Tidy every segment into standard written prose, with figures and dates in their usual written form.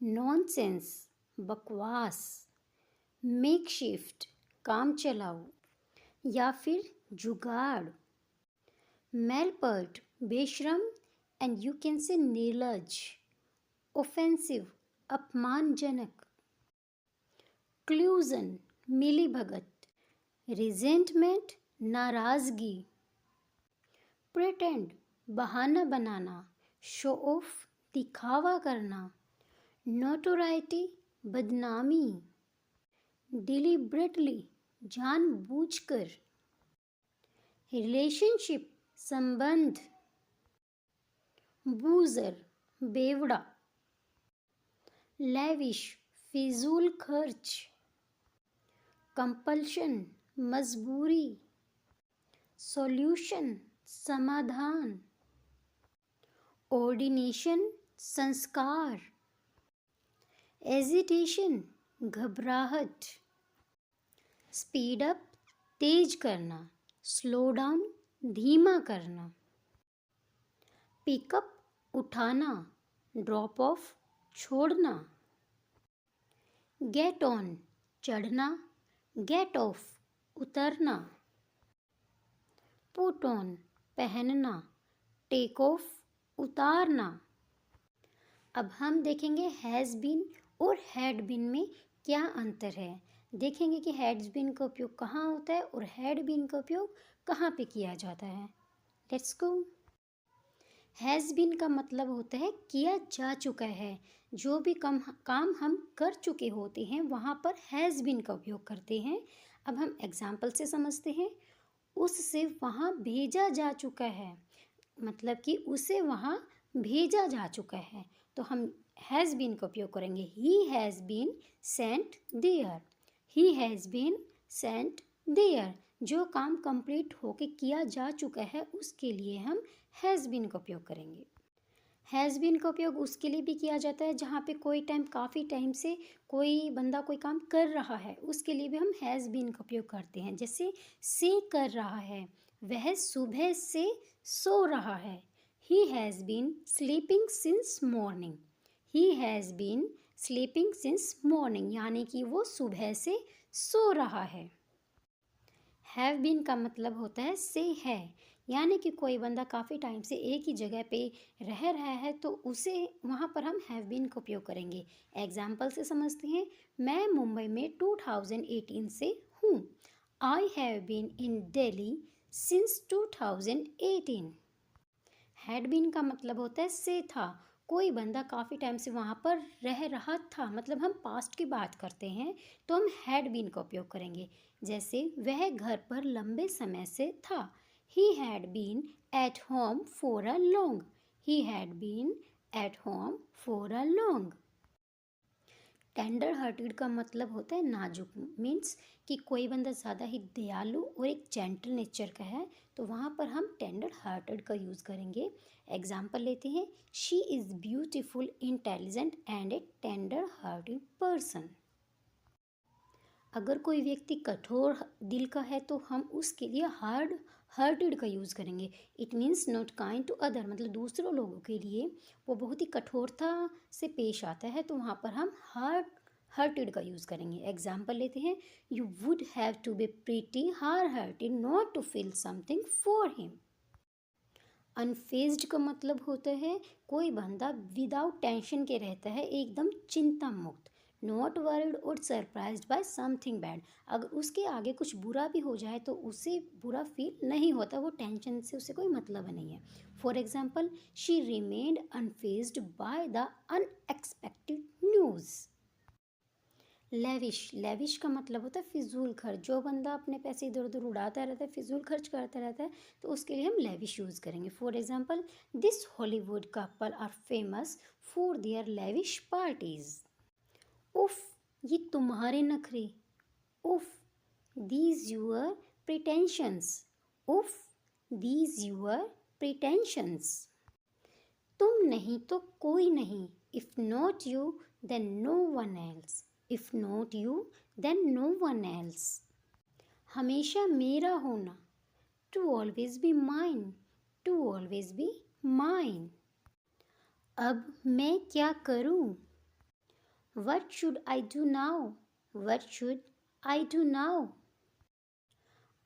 Nonsense बकवास, makeshift काम चलाऊ या फिर जुगाड़, मेलपर्ट बेशरम एंड यू कैन से निर्लज, ऑफेंसिव अपमानजनक, क्लूजन मिलीभगत, रिजेंटमेंट नाराजगी, प्रिटेंड बहाना बनाना, शो ऑफ दिखावा करना, नोटोराइटी बदनामी, डिलिब्रेटली जानबूझकर, रिलेशनशिप संबंध, बूजर बेवड़ा, लेविश फिजूल खर्च, कंपल्शन मजबूरी, सॉल्यूशन समाधान, ऑर्डिनेशन संस्कार, एजिटेशन घबराहट, स्पीड अप तेज करना, स्लो डाउन धीमा करना, पिकअप उठाना, ड्रॉप ऑफ छोड़ना, गेट ऑन चढ़ना, गेट ऑफ उतरना, पुट ऑन पहनना, टेक ऑफ उतारना। अब हम देखेंगे हैज़ बीन और हैड बीन में क्या अंतर है। देखेंगे कि हैड्स बीन का उपयोग कहाँ होता है और हैड बीन का उपयोग कहाँ पे किया जाता है। Let's go. हैज़ बीन का मतलब होता है किया जा चुका है। जो भी काम हम कर चुके होते हैं वहाँ पर हैज़ बीन का उपयोग करते हैं। अब हम एग्जाम्पल से समझते हैं। उससे वहाँ भेजा जा चुका है, मतलब कि उसे वहाँ भेजा जा चुका है, तो हम हैज़ बीन का उपयोग करेंगे। He has been sent there, he has been sent there. जो काम कंप्लीट होके किया जा चुका है उसके लिए हम हैज़ बीन का उपयोग करेंगे। हैज़ बीन का उपयोग उसके लिए भी किया जाता है जहाँ पे काफ़ी टाइम से कोई बंदा कोई काम कर रहा है, उसके लिए भी हम हैज़ बीन का उपयोग करते हैं। जैसे से कर रहा है, वह सुबह से सो रहा है। He has been sleeping since morning, he has been sleeping since morning, यानी कि वो सुबह से सो रहा है। हैव बीन का मतलब होता है से है, यानी कि कोई बंदा काफ़ी टाइम से एक ही जगह पे रह रहा है तो उसे वहाँ पर हम हैव बीन का उपयोग करेंगे। एग्जाम्पल से समझते हैं। मैं मुंबई में 2018 से हूँ। I have been in Delhi since 2018। Had been का मतलब होता है से था। कोई बंदा काफ़ी टाइम से वहाँ पर रह रहा था, मतलब हम पास्ट की बात करते हैं तो हम हैड बीन का उपयोग करेंगे। जैसे वह घर पर लंबे समय से था। He had been at home for a long, he had been at home for a long. Tender hearted का मतलब होता है नाजुक, मीन्स कि कोई बंदा ज़्यादा ही दयालु और एक जेंटल नेचर का है तो वहाँ पर हम टेंडर हार्टेड का यूज़ करेंगे। एग्जाम्पल लेते हैं। She is beautiful, intelligent and A tender hearted person. अगर कोई व्यक्ति कठोर दिल का है तो हम उसके लिए हार्ड हार्टेड का यूज़ करेंगे। It means not kind to other, मतलब दूसरों लोगों के लिए वो बहुत ही कठोरता से पेश आता है तो वहाँ पर हम हार्टेड का यूज़ करेंगे। एग्जाम्पल लेते हैं। You would have to be pretty hearted not to feel something for him. Unfazed का मतलब होता है कोई बंदा विदाउट टेंशन के रहता है, एकदम चिंता मुक्त। नॉट वरीड और सरप्राइज्ड बाय समथिंग बैड, अगर उसके आगे कुछ बुरा भी हो जाए तो उसे बुरा फील नहीं होता, वो टेंशन से उसे कोई मतलब नहीं है। For example, she remained unfazed by the unexpected news. Lavish का मतलब होता है फिजूल खर्च। जो बंदा अपने पैसे इधर उधर उड़ाता रहता है, फिजूल खर्च करता रहता है तो उसके लिए हम लेविश यूज़ करेंगे। For example, this Hollywood couple are famous for their lavish parties. उफ, ये तुम्हारे नखरे। उफ, दीज यूअर प्रिटेंशंस। उफ, दीज यूअर प्रिटेंशंस। तुम नहीं तो कोई नहीं। If not you then no one else, if not you then no one else. हमेशा मेरा होना, to always be mine, to always be mine. अब मैं क्या करूं, What should I do now? What should I do now?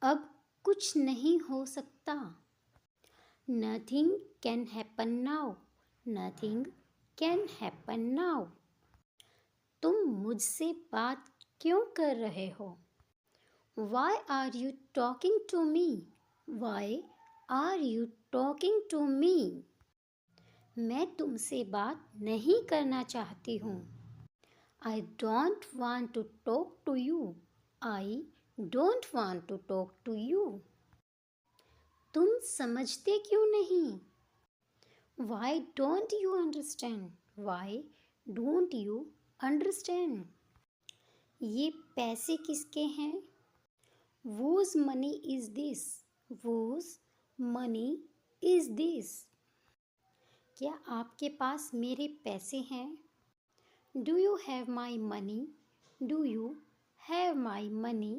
अब कुछ नहीं हो सकता. Nothing can happen now. Nothing can happen now. तुम मुझसे बात क्यों कर रहे हो? Why are you talking to me? Why are you talking to me? मैं तुमसे बात नहीं करना चाहती हूँ. I don't want to talk to you. I don't want to talk to you. तुम समझते क्यों नहीं? Why don't you understand? Why don't you understand? ये पैसे किसके हैं? Whose money is this? Whose money is this? क्या आपके पास मेरे पैसे हैं? Do you have my money? Do you have my money?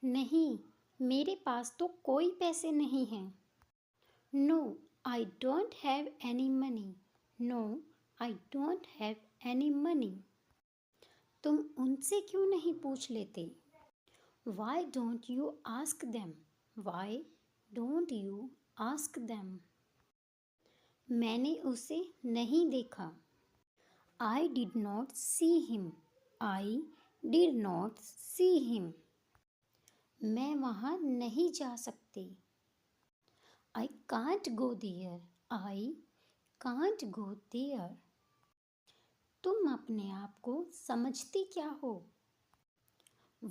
नहीं, मेरे पास तो कोई पैसे नहीं हैं. No, I don't have any money. No, I don't have any money. तुम उनसे क्यों नहीं पूछ लेते? Why don't you ask them? Why don't you ask them? मैंने उसे नहीं देखा. I did not see him. I did not see him. मैं वहाँ नहीं जा सकती. I can't go there. I can't go there. तुम अपने आप को समझती क्या हो?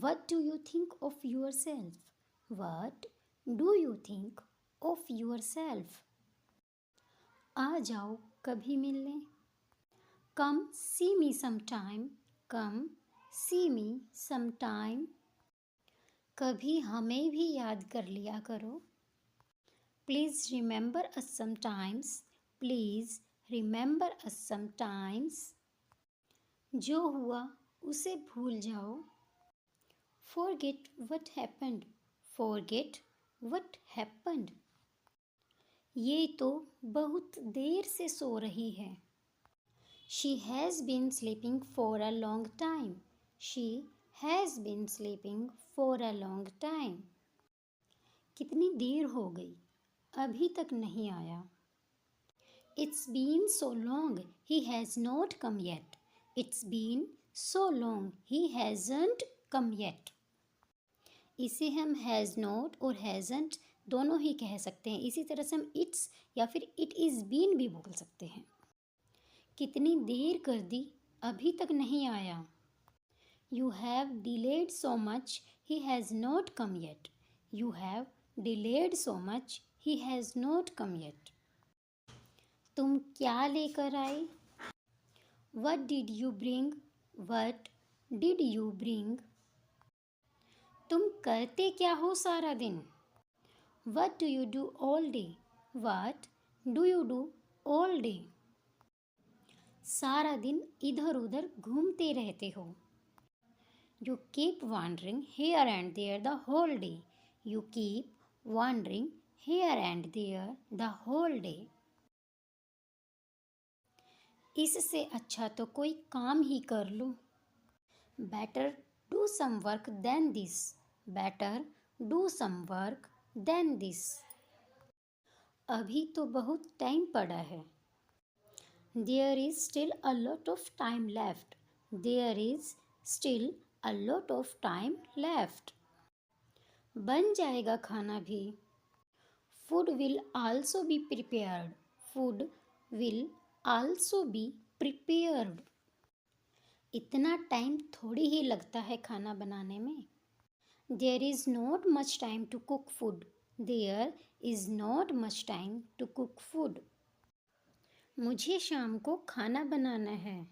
What do you think of yourself? What do you think of yourself? आ जाओ कभी मिलने. Come see me sometime. Come see me sometime. कभी हमें भी याद कर लिया करो. Please remember us sometimes. Please remember us sometimes. जो हुआ उसे भूल जाओ. Forget what happened. Forget what happened. ये तो बहुत देर से सो रही है. She has been sleeping for a long time. She has been sleeping for a long time. कितनी देर हो गई, अभी तक नहीं आया. It's been so long, he has not come yet. It's been so long, he hasn't come yet. इसे हम has not और hasn't दोनों ही कह सकते हैं. इसी तरह से हम it's या फिर it is been भी बोल सकते हैं. कितनी देर कर दी, अभी तक नहीं आया. You have delayed so much, he has not come yet. You have delayed so much, he has not come yet. तुम क्या लेकर आए? What did you bring? What did you bring? तुम करते क्या हो सारा दिन? What do you do all day? What do you do all day? सारा दिन इधर उधर घूमते रहते हो. You keep wandering here and there the whole day. You keep wandering here and there the whole day. इससे अच्छा तो कोई काम ही कर लो. Better do some work than this. Better do some work than this. अभी तो बहुत टाइम पड़ा है. There is still a lot of time left. There is still a lot of time left. बन जाएगा खाना भी. Food will also be prepared. Food will also be prepared. इतना टाइम थोड़ी ही लगता है खाना बनाने में. There is not much time to cook food. There is not much time to cook food. मुझे शाम को खाना बनाना है.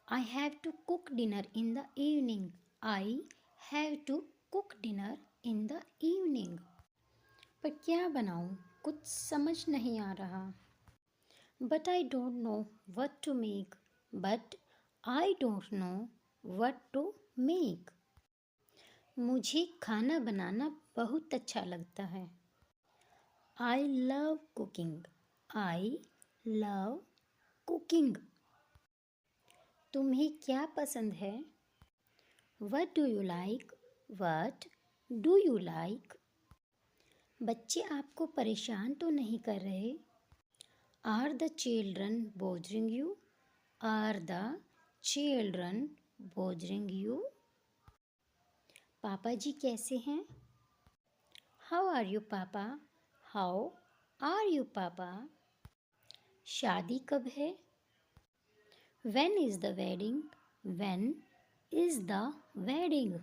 I have to cook dinner in the evening. I have to cook dinner in the evening. पर क्या बनाऊं? कुछ समझ नहीं आ रहा. But I don't know what to make. But I don't know what to make. मुझे खाना बनाना बहुत अच्छा लगता है. I love cooking. I love cooking. तुम्हें क्या पसंद है? What do you like? What do you like? बच्चे आपको परेशान तो नहीं कर रहे? Are the children bothering you? Are the children bothering you? पापा जी कैसे हैं? How are you, पापा? How are you, पापा? शादी कब है? When is the wedding? When is the wedding?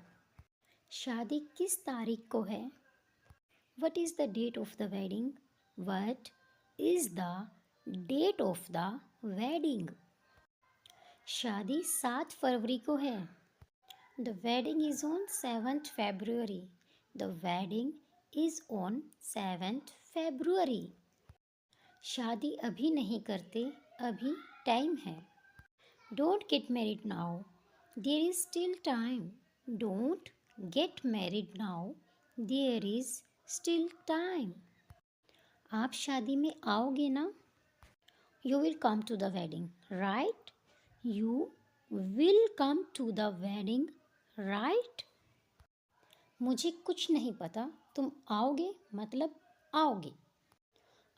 शादी किस तारीख को है? What is the date of the wedding? What is the date of the wedding? शादी 7 फरवरी को है. The wedding is on 7th February. The wedding is on 7th February. शादी अभी नहीं करते, अभी टाइम है. Don't get married now. There is still time. Don't get married now. There is still time. आप शादी में आओगे ना? You will come to the wedding, right? You will come to the wedding, right? मुझे कुछ नहीं पता, तुम आओगे मतलब आओगे.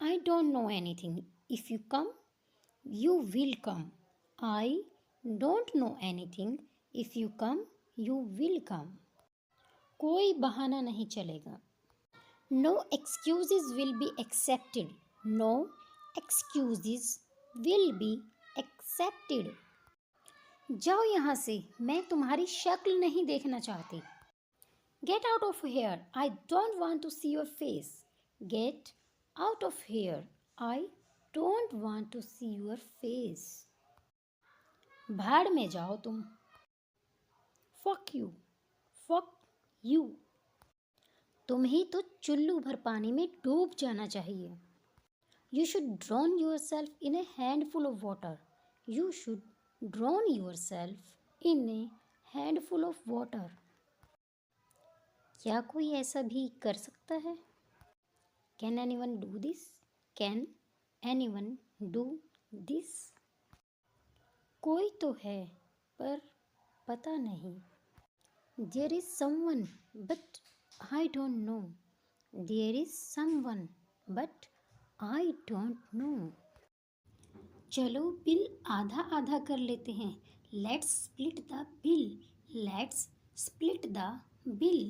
I don't know anything. If you come, you will come. I don't know anything. If you come, you will come. कोई बहाना नहीं चलेगा. No excuses will be accepted. No excuses will be accepted. जाओ यहाँ से, मैं तुम्हारी शक्ल नहीं देखना चाहती. Get out of here. I don't want to see your face. Get out of here. I don't want to see your face. भाड़ में जाओ तुम. Fuck you. Fuck you. तुम्हें तो चुल्लू भर पानी में डूब जाना चाहिए. You should drown yourself in a handful of water. You should drown yourself in a handful of water. क्या कोई ऐसा भी कर सकता है? Can anyone do this? Can anyone do this? कोई तो है पर पता नहीं. There is someone but I don't know. There is someone but I don't know. चलो बिल आधा आधा कर लेते हैं. Let's split the bill. Let's split the bill.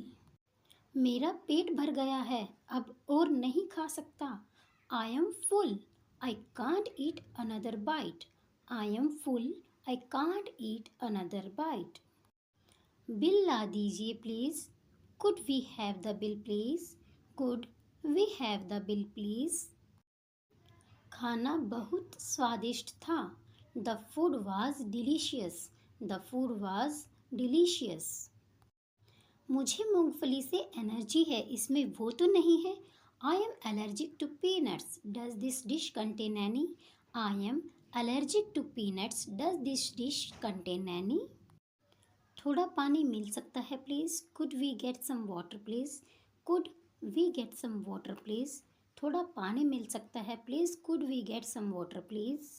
मेरा पेट भर गया है, अब और नहीं खा सकता. I am full. I can't eat another bite. I am full. I can't eat another bite. Bill ला दीजिए please. Could we have the bill please? Could we have the bill please? खाना बहुत स्वादिष्ट था. The food was delicious. The food was delicious. मुझे मूंगफली से energy है, इसमें वो तो नहीं है. I am allergic to peanuts. Does this dish contain any? I am allergic to peanuts. Does this dish contain any? थोड़ा पानी मिल सकता है please. Could we get some water please? Could we get some water please? थोड़ा पानी मिल सकता है please. Could we get some water please?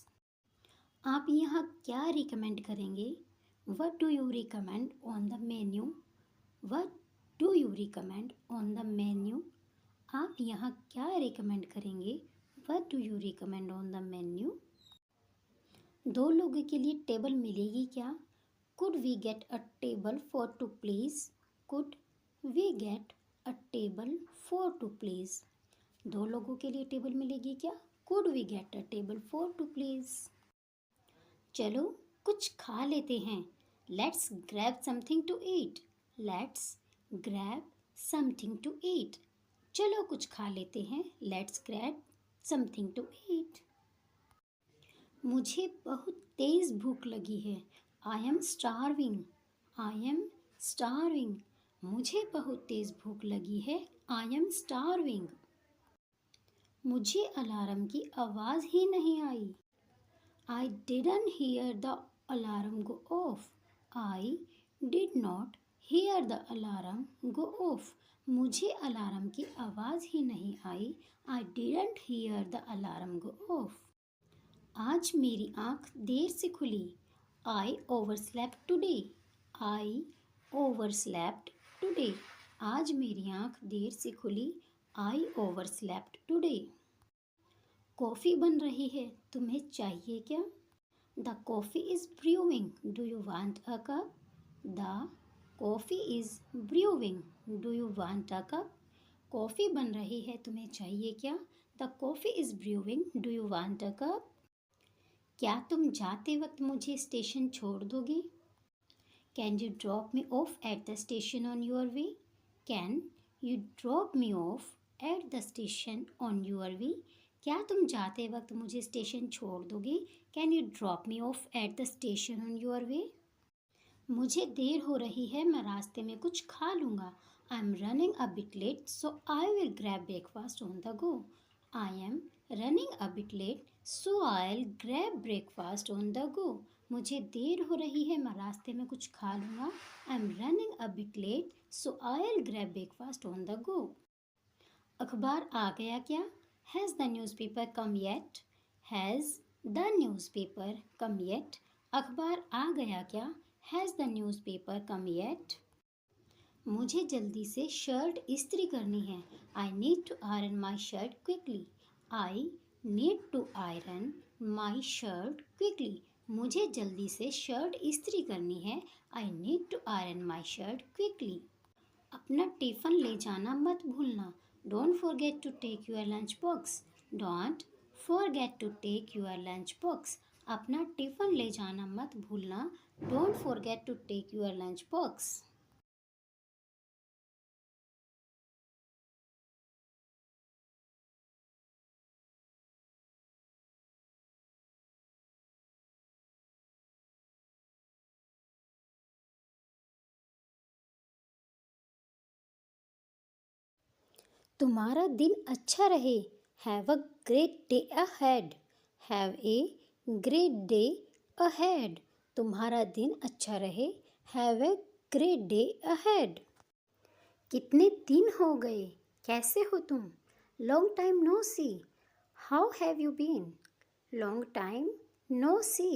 आप यहाँ क्या रिकमेंड करेंगे? What do you recommend on the menu? What do you recommend on the menu? आप यहाँ क्या रिकमेंड करेंगे? What do you recommend on the menu? 2 लोगों के लिए टेबल मिलेगी क्या? Could we get a table for 2 please? Could we get a table for 2 please? 2 लोगों के लिए टेबल मिलेगी क्या? Could we get a table for 2 please? चलो कुछ खा लेते हैं. Let's grab something to eat. Let's grab something to eat. चलो कुछ खा लेते हैं. Let's grab something to eat. मुझे बहुत तेज़ भूख लगी है. I am starving. I am starving. मुझे बहुत तेज़ भूख लगी है. I am starving. मुझे अलार्म की आवाज़ ही नहीं आई. I didn't hear the alarm go off. I did not hear the alarm go off. मुझे अलार्म की आवाज़ ही नहीं आई. I didn't hear the alarm go off. आज मेरी आँख देर से खुली. I overslept today. I overslept today. आज मेरी आँख देर से खुली. I overslept today. कॉफ़ी बन रही है, तुम्हें चाहिए क्या? The coffee is brewing. Do you want a cup? The coffee is brewing. Do you want a cup? Coffee बन रही है, तुम्हें चाहिए क्या? The coffee is brewing. Do you want a cup? क्या तुम जाते वक्त मुझे स्टेशन छोड़ दोगे? Can you drop me off at the station on your way? Can you drop me off at the station on your way? क्या तुम जाते वक्त मुझे स्टेशन छोड़ दोगे? Can you drop me off at the station on your way? मुझे देर हो रही है, मैं रास्ते में कुछ खा लूँगा. I am running a bit late, so I will grab breakfast on the go. I am running a bit late, so I'll grab breakfast on the go. मुझे देर हो रही है, मैं रास्ते में कुछ खा लूँगा. I am running a bit late, so I'll grab breakfast on the go. अखबार आ गया क्या? Has the newspaper come yet? Has the newspaper come yet? अखबार आ गया क्या? Has the newspaper come yet? मुझे जल्दी से शर्ट इस्त्री करनी है. I need to iron my shirt quickly. I need to iron my shirt quickly. मुझे जल्दी से शर्ट इस्त्री करनी है. I need to iron my shirt quickly. अपना टिफ़िन ले जाना मत भूलना. Don't forget to take your lunch box. Don't forget to take your lunch box. अपना टिफ़िन ले जाना मत भूलना. Don't forget to take your lunch box. तुम्हारा दिन अच्छा रहे. Have a great day ahead. Have a great day ahead. तुम्हारा दिन अच्छा रहे. Have a great day ahead. कितने दिन हो गए, कैसे हो तुम? Long time no see. How have you been? Long time no see.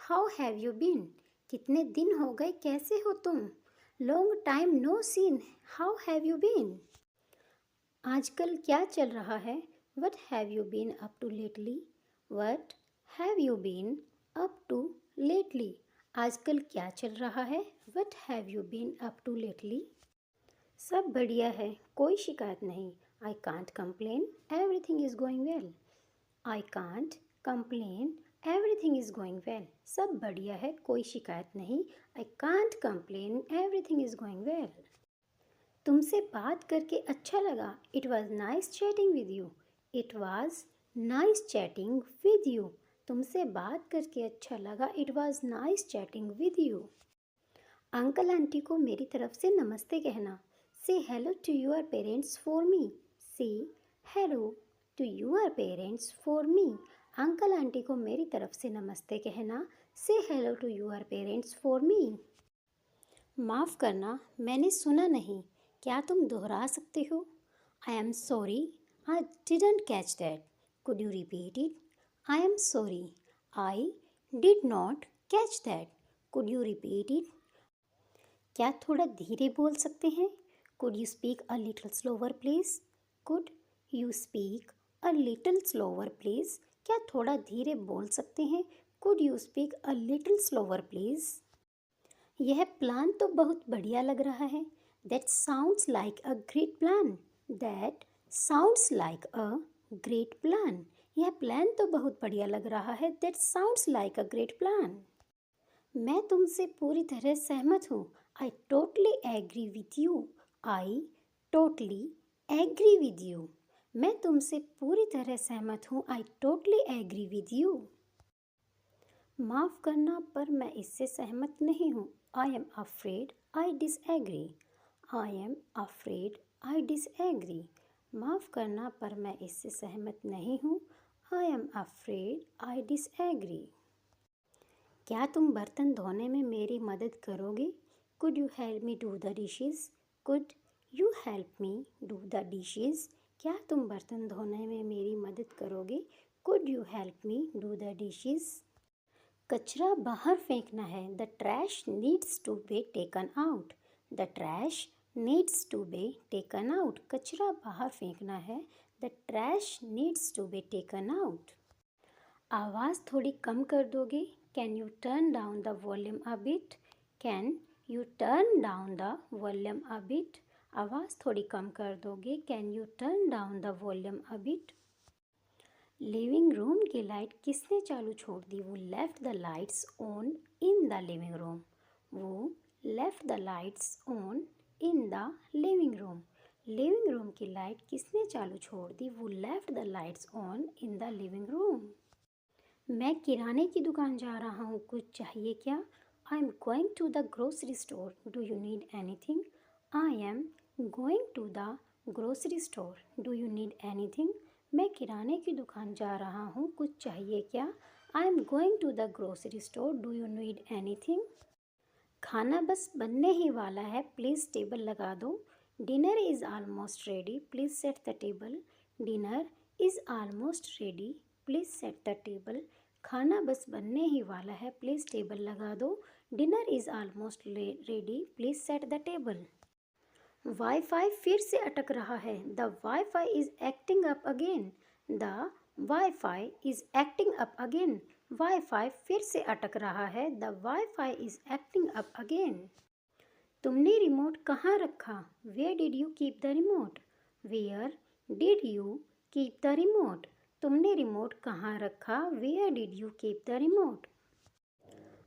How have you been? कितने दिन हो गए, कैसे हो तुम? Long time no see. How have you been? आजकल क्या चल रहा है? What have you been up to lately? What have you been up to lately? आजकल क्या चल रहा है? What have you been up to lately? सब बढ़िया है, कोई शिकायत नहीं. I can't complain, everything is going well. I can't complain, everything is going well. सब बढ़िया है, कोई शिकायत नहीं. I can't complain, everything is going well. तुमसे बात करके अच्छा लगा. It was nice chatting with you. It was nice chatting with you. तुमसे बात करके अच्छा लगा. It was nice chatting with you. Uncle aunty को मेरी तरफ से नमस्ते कहना. Say hello to your parents for me. Say hello to your parents for me. Uncle aunty को मेरी तरफ से नमस्ते कहना. Say hello to your parents for me. माफ़ करना, मैंने सुना नहीं. क्या तुम दोहरा सकते हो? I am sorry, I didn't catch that. Could you repeat it? I am sorry, I did not catch that. Could you repeat it? क्या थोड़ा धीरे बोल सकते हैं? Could you speak a little slower please? Could you speak a little slower please? क्या थोड़ा धीरे बोल सकते हैं? Could you speak a little slower please? यह प्लान तो बहुत बढ़िया लग रहा है. That sounds like a great plan. That sounds like a great plan. यह प्लान तो बहुत बढ़िया लग रहा है. That sounds like a great plan. मैं तुमसे पूरी तरह सहमत हूँ. I totally agree with you. I totally agree with you. मैं तुमसे पूरी तरह सहमत हूँ. I totally agree with you. माफ़ करना, पर मैं इससे सहमत नहीं हूँ. I am afraid I disagree. I am afraid I disagree. माफ़ करना, पर मैं इससे सहमत नहीं हूँ. I am afraid I disagree. क्या तुम बर्तन धोने में मेरी मदद करोगे? Could you help me do the dishes? Could you help me do the dishes? क्या तुम बर्तन धोने में मेरी मदद करोगे? Could you help me do the dishes? कचरा बाहर फेंकना है। The trash needs to be taken out. The trash needs to be taken out. कचरा बाहर फेंकना है। The trash needs to be taken out. आवाज़ थोड़ी कम कर दोगे? Can you turn down the volume a bit? Can you turn down the volume a bit? आवाज़ थोड़ी कम कर दोगे? Can you turn down the volume a bit? Living room की लाइट किसने चालू छोड़ दी? वो left the lights on in the living room. वो left the lights on in the living room. Living room की लाइट किसने चालू छोड़ दी? वो left the lights on in the living room. मैं किराने की दुकान जा रहा हूँ, कुछ चाहिए क्या? I am going to the grocery store, do you need anything? I am going to the grocery store, do you need anything? मैं किराने की दुकान जा रहा हूँ, कुछ चाहिए क्या? I am going to the grocery store, do you need anything? खाना बस बनने ही वाला है, प्लीज़ टेबल लगा दो। Dinner is almost ready, please set the table. Dinner is almost ready, please set the table. खाना बस बनने ही वाला है, प्लीज़ टेबल लगा दो। Dinner is almost ready, please set the table. Wifi फिर से अटक रहा है। The wifi is acting up again. The wifi is acting up again. Wifi फिर से अटक रहा है। The wifi is acting up again. तुमने रिमोट कहाँ रखा? Where did you keep the remote? Where did you keep the remote? तुमने remote कहाँ रखा? Where did you keep the remote?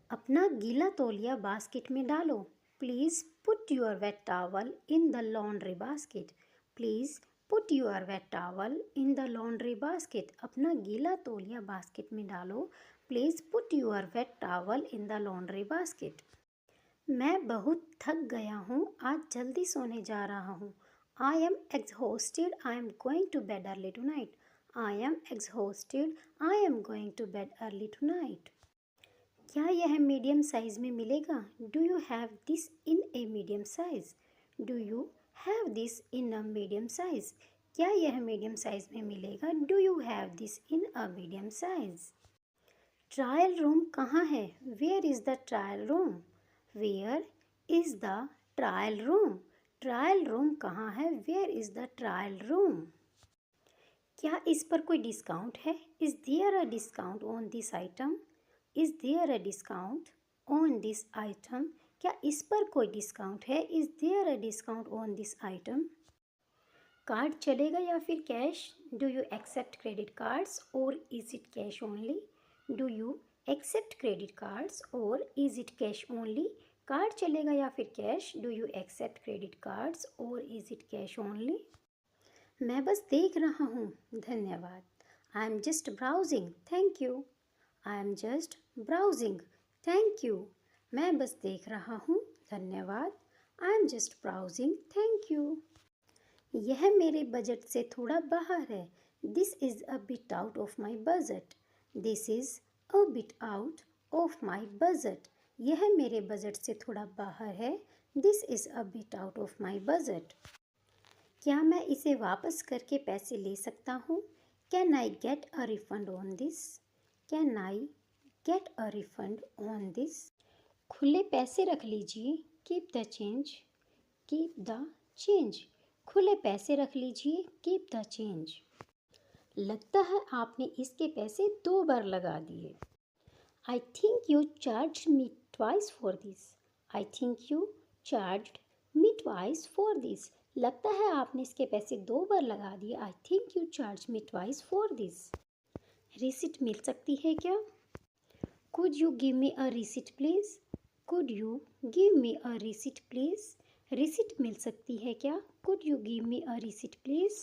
अपना गीला तौलिया बास्केट में डालो। Please put your weight towel in the laundry basket. Please put your weight towel in the laundry basket. अपना गीला तौलिया बास्केट में डालो। Please put your weight towel in the laundry basket. मैं बहुत थक गया हूँ, आज जल्दी सोने जा रहा हूँ। I am exhausted, I am going to bed early tonight. I am exhausted, I am going to bed early tonight. क्या यह मीडियम साइज़ में मिलेगा? Do you have this in a medium size? Do you have this in a medium size? क्या यह medium size में मिलेगा? Do you have this in a medium size? Trial room कहाँ है? Where is the trial room? Where is the trial room? Trial room कहाँ है? Where is the trial room? क्या इस पर कोई डिस्काउंट है? Is there a discount on this item? Is there a discount on this item? क्या इस पर कोई डिस्काउंट है? Is there a discount on this item? Card चलेगा या फिर cash? Do you accept credit cards और is it cash only? Do you accept credit cards और is it cash only? Card चलेगा या फिर cash? Do you accept credit cards और is it cash only? मैं बस देख रहा हूँ, धन्यवाद। I am just browsing, thank you. I am just browsing, thank you. मैं बस देख रहा हूँ, धन्यवाद। I am just browsing, thank you. यह मेरे बजट से थोड़ा बाहर है। This is a bit out of my budget. This is a bit out of my budget. यह मेरे बजट से थोड़ा बाहर है। This is a bit out of my budget. क्या मैं इसे वापस करके पैसे ले सकता हूँ? Can I get a refund on this? Can I get a refund on this? खुले पैसे रख लीजिए। Keep the change, keep the change. खुले पैसे रख लीजिए, कीप द चेंज। लगता है आपने इसके पैसे 2 बार लगा दिए। I think you charge me twice for this. I think you charge me twice for this. लगता है आपने इसके पैसे 2 बार लगा दिए। I think you charge me twice for this. Receipt मिल सकती है क्या? Could you give me a receipt please? Could you give me a receipt please? Receipt मिल सकती है क्या? Could you give me a receipt please?